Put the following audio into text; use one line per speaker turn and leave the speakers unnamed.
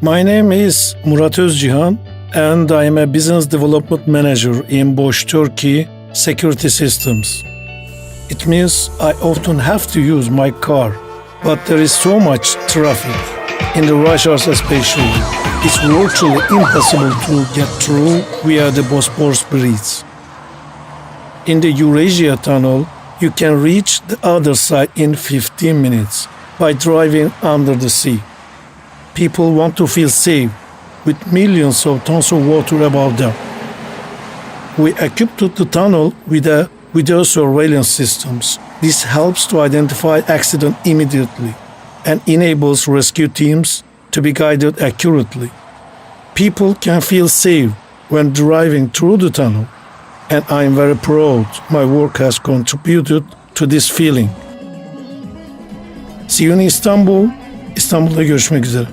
My name is Murat Ozcihan and I am a business development manager in Bosch Security Systems. It means I often have to use my car, but there is so much traffic, in the rush hours especially. It's virtually impossible to get through via the Bospurus bridge. In the Eurasia Tunnel, you can reach the other side in 15 minutes by driving under the sea. People want to feel safe with millions of tons of water above them. We equipped the tunnel with a video surveillance systems. This helps to identify accident immediately and enables rescue teams to be guided accurately. People can feel safe when driving through the tunnel, and I am very proud my work has contributed to this feeling. See you in Istanbul. İstanbul'da görüşmek üzere.